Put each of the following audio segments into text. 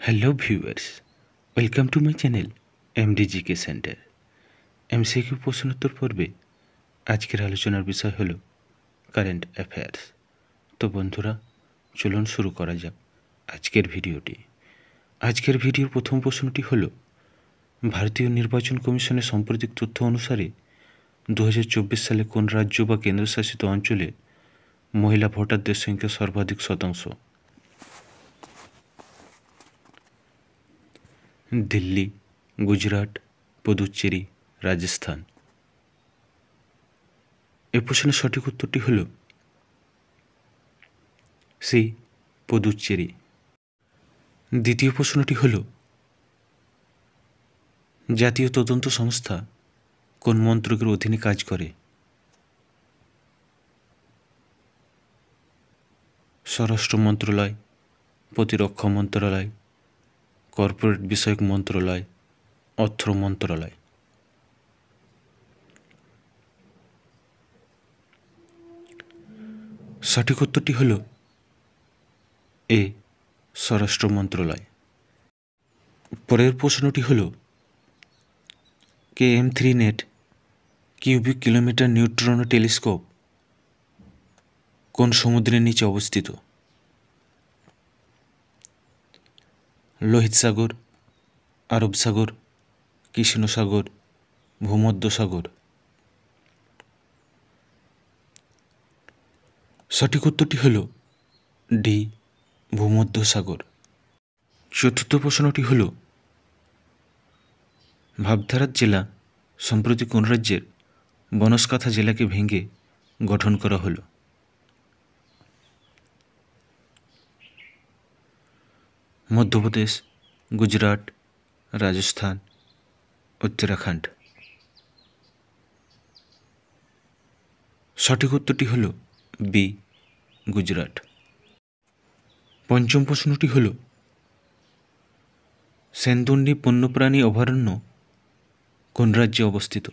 Hello viewers, welcome to my channel MDGK centre. MCQ প্রশ্নোত্তর পর্বে আজকের আলোচনার বিষয় হলো কারেন্ট অ্যাফেয়ার্স। তো বন্ধুরা, চলুন শুরু করা যাক আজকের ভিডিওটি। আজকের ভিডিওর প্রথম প্রশ্নটি হলো, ভারতীয় নির্বাচন কমিশনের সাম্প্রতিক তথ্য অনুসারে 2024 সালে কোন রাজ্য বা কেন্দ্রশাসিত অঞ্চলে মহিলা ভোটারদের সংখ্যা সর্বাধিক শতাংশ? দিল্লি, গুজরাট, পুদুচেরি, রাজস্থান। এ প্রশ্নের সঠিক উত্তরটি হল সি, পুদুচেরি। দ্বিতীয় প্রশ্নটি হল, জাতীয় তদন্ত সংস্থা কোন মন্ত্রকের অধীনে কাজ করে? স্বরাষ্ট্র মন্ত্রণালয়, প্রতিরক্ষা মন্ত্রণালয়, কর্পোরেট বিষয়ক মন্ত্রণালয়, অর্থ মন্ত্রণালয়। সঠিক উত্তরটি হল এ, স্বরাষ্ট্র মন্ত্রণালয়। পরের প্রশ্নটি হল, KM3 net cubic kilometre neutrino telescope কোন সমুদ্রের নিচে অবস্থিত? লোহিত সাগর, আরব সাগর, কৃষ্ণ সাগর, ভূমধ্য সাগর। সঠিক উত্তরটি হল ডি, ভূমধ্য সাগর। চতুর্থ প্রশ্নটি হল, ভাবধারা জেলা সম্প্রতি কোন রাজ্যের বনসকাথা জেলাকে ভেঙে গঠন করা হলো? মধ্যপ্রদেশ, গুজরাট, রাজস্থান, উত্তরাখণ্ড। সঠিক উত্তরটি হল বি, গুজরাট। পঞ্চম প্রশ্নটি হল, সেনতন্ডি বন্যপ্রাণী অভয়ারণ্য কোন রাজ্যে অবস্থিত?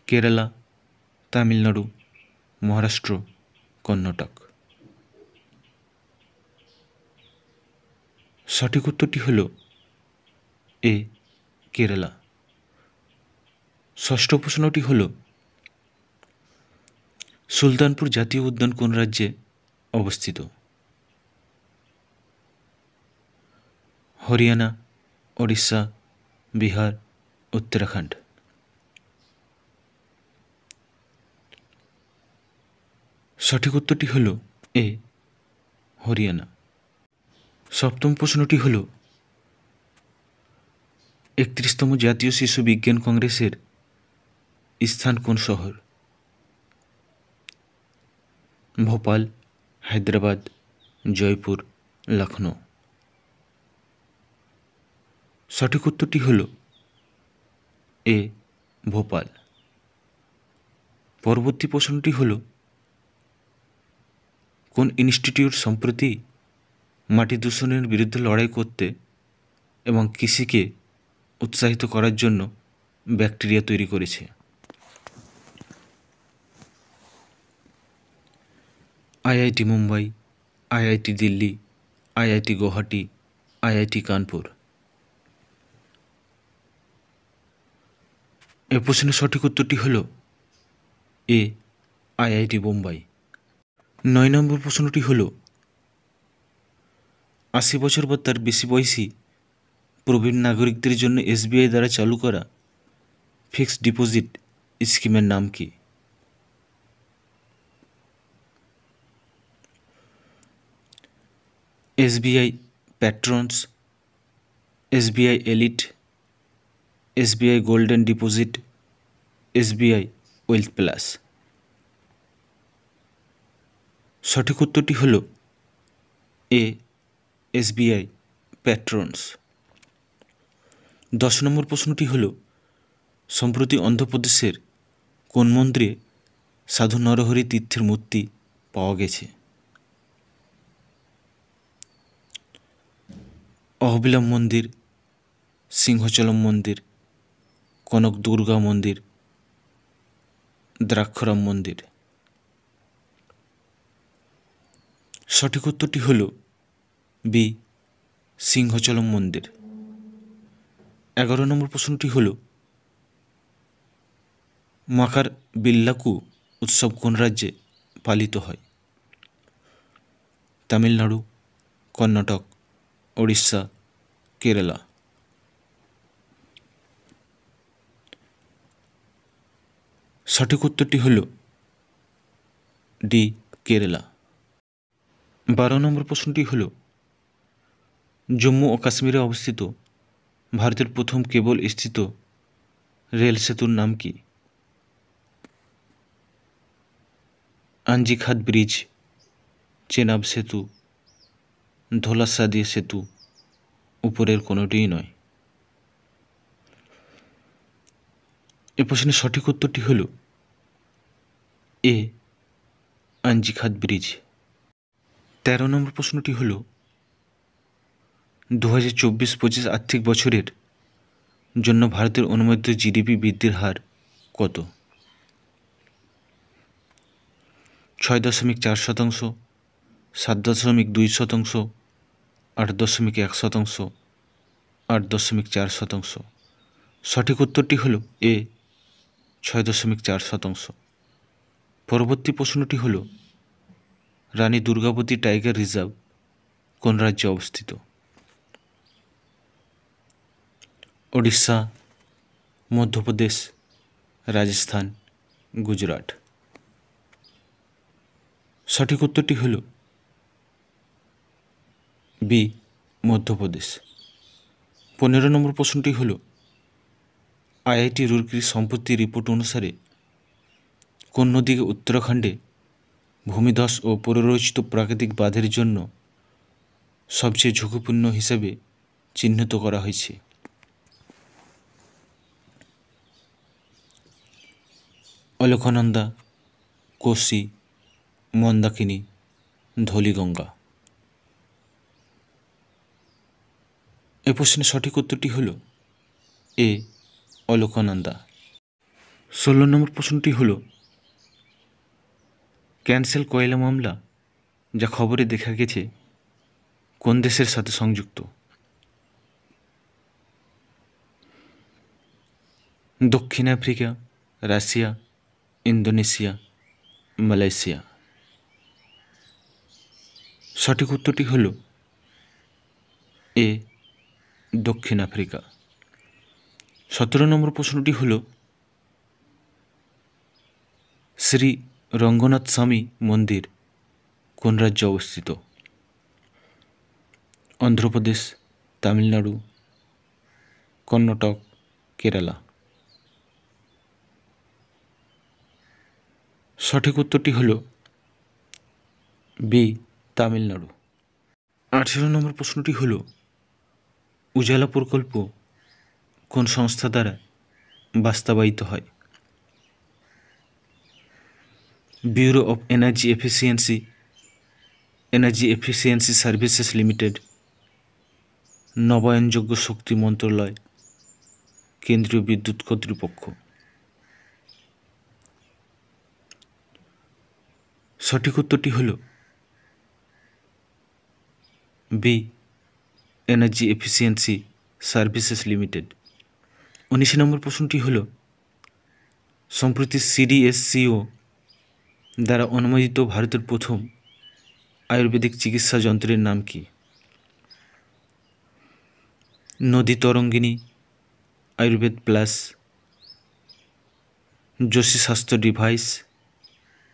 কেরালা, তামিলনাড়ু, মহারাষ্ট্র, কর্ণাটক। সঠিক উত্তরটি হল এ, কেরালা। ষষ্ঠ প্রশ্নটি হল, সুলতানপুর জাতীয় উদ্যান কোন রাজ্যে অবস্থিত? হরিয়ানা, ওড়িশা, বিহার, উত্তরাখণ্ড। সঠিক উত্তরটি হল এ, হরিয়ানা। সপ্তম প্রশ্নটি হল, 31তম জাতীয় শিশু বিজ্ঞান কংগ্রেসের স্থান কোন শহর? ভোপাল, হায়দ্রাবাদ, জয়পুর, লখনউ। সঠিক উত্তরটি হল এ, ভোপাল। পরবর্তী প্রশ্নটি হল, কোন ইনস্টিটিউট সম্প্রতি মাটি দূষণের বিরুদ্ধে লড়াই করতে এবং কৃষিকে উৎসাহিত করার জন্য ব্যাকটেরিয়া তৈরি করেছে? IIT Mumbai, IIT Delhi, IIT Guwahati, IIT Kanpur. এই প্রশ্নের সঠিক উত্তরটি হল এ, IIT মুম্বাই। 9 নম্বর প্রশ্নটি হল, 80 বছর বা তার বেশি বয়সী প্রবীণ নাগরিকদের জন্য SBI দ্বারা চালু করা ফিক্সড ডিপোজিট স্কিমের নাম কি? SBI প্যাট্রনস, SBI elite, SBI golden deposit, SBI wealth plus. সঠিক উত্তরটি হল এ, SBI প্যাট্রনস। 10 নম্বর প্রশ্নটি হল, সম্প্রতি অন্ধ্রপ্রদেশের কোন মন্দিরে সাধু নরহরি তীর্থের মূর্তি পাওয়া গেছে? অহবিলাম মন্দির, সিংহচলম মন্দির, কনক দুর্গা মন্দির, দ্রাক্ষরাম মন্দির। সঠিক উত্তরটি হল বি সিংহচলম মন্দির। 11 নম্বর প্রশ্নটি হল মাকার বিল্লাকু উৎসব কোন রাজ্যে পালিত হয়? তামিলনাড়ু, কর্ণাটক, ওড়িশা, কেরালা। সঠিক উত্তরটি হল ডি কেরালা। 12 নম্বর প্রশ্নটি হল জম্মু ও কাশ্মীরে অবস্থিত ভারতের প্রথম কেবল স্থিত রেল সেতুর নাম কি? আঞ্জিঘাট ব্রিজ, চেনাব সেতু, ধোলাসাদি সেতু, উপরের কোনোটিই নয়। এ প্রশ্নের সঠিক উত্তরটি হল এ আঞ্জিঘাট ব্রিজ। 13 নম্বর প্রশ্নটি হল 2024-25 আর্থিক বছরের জন্য ভারতের অনুমোদিত জিডিপি বৃদ্ধির হার কত? 6.4%, 7.2%, 8.1%, 8.4%। সঠিক উত্তরটি হল এ 6.4%। পরবর্তী প্রশ্নটি হল রানী দুর্গাবতী টাইগার রিজার্ভ কোন রাজ্যে অবস্থিত? ওড়িশা, মধ্যপ্রদেশ, রাজস্থান, গুজরাট। সঠিক উত্তরটি হল বি মধ্যপ্রদেশ। 15 নম্বর প্রশ্নটি হল আইআইটি রুরকির সম্প্রতি রিপোর্ট অনুসারে কোন নদীকে উত্তরাখণ্ডে ভূমিধস ও পরিরচিত প্রাকৃতিক বাঁধের জন্য সবচেয়ে ঝুঁকিপূর্ণ হিসেবে চিহ্নিত করা হয়েছে? অলকনন্দা, কোসি, মন্দাকিনী, ধৌলিগঙ্গা। এ প্রশ্নের সঠিক উত্তরটি হল এ অলকনন্দা। 16 নম্বর প্রশ্নটি হল ক্যান্সেল কয়লা মামলা যা খবরে দেখা গেছে কোন দেশের সাথে সংযুক্ত? দক্ষিণ আফ্রিকা, রাশিয়া, ইন্দোনেশিয়া, মালয়েশিয়া। সঠিক উত্তরটি হল এ দক্ষিণ আফ্রিকা। 17 নম্বর প্রশ্নটি হল শ্রী রঙ্গনাথ স্বামী মন্দির কোন রাজ্যে অবস্থিত? অন্ধ্রপ্রদেশ, তামিলনাড়ু, কর্ণাটক, কেরালা। সঠিক উত্তরটি হল বি তামিলনাড়ু। 18 নম্বর প্রশ্নটি হল উজালা প্রকল্প কোন সংস্থা দ্বারা বাস্তবায়িত হয়? Bureau of energy efficiency services limited, নবায়নযোগ্য শক্তি মন্ত্রণালয়, কেন্দ্রীয় বিদ্যুৎ কর্তৃপক্ষ। সঠিক উত্তরটি হল B energy efficiency services limited. 19 নম্বর প্রশ্নটি হল সম্প্রতি সিডিএসসিও দ্বারা অনুমোদিত ভারতের প্রথম আয়ুর্বেদিক চিকিৎসা যন্ত্রের নাম কি? নদী তরঙ্গিনী, আয়ুর্বেদ প্লাস, যোশী স্বাস্থ্য ডিভাইস,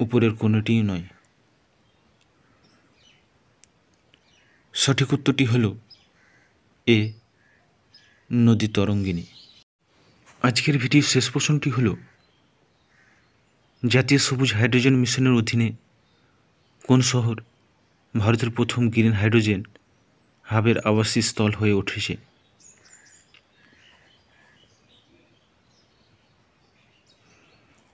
উপরের কোনোটিই নয়। সঠিক উত্তরটি হল এ নদী তরঙ্গিনী। আজকের ভিডিওর শেষ প্রশ্নটি হল জাতীয় সবুজ হাইড্রোজেন মিশনের অধীনে কোন শহর ভারতের প্রথম গ্রিন হাইড্রোজেন হাবের আবাসিক স্থল হয়ে উঠেছে?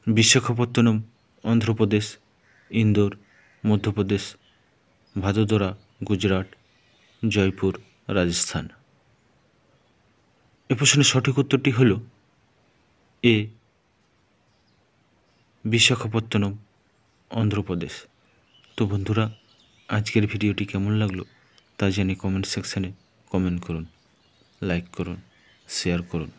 বিশাখাপত্তনম, অন্ধ্রপ্রদেশ, ইন্দোর, মধ্যপ্রদেশ, ভাদোদরা, গুজরাট, জয়পুর, রাজস্থান। এ প্রশ্নের সঠিক উত্তরটি হল এ বিশাখাপত্তনম, অন্ধ্রপ্রদেশ। তো বন্ধুরা, আজকের ভিডিওটি কেমন লাগলো তা জেনে কমেন্ট সেকশানে কমেন্ট করুন, লাইক করুন, শেয়ার করুন।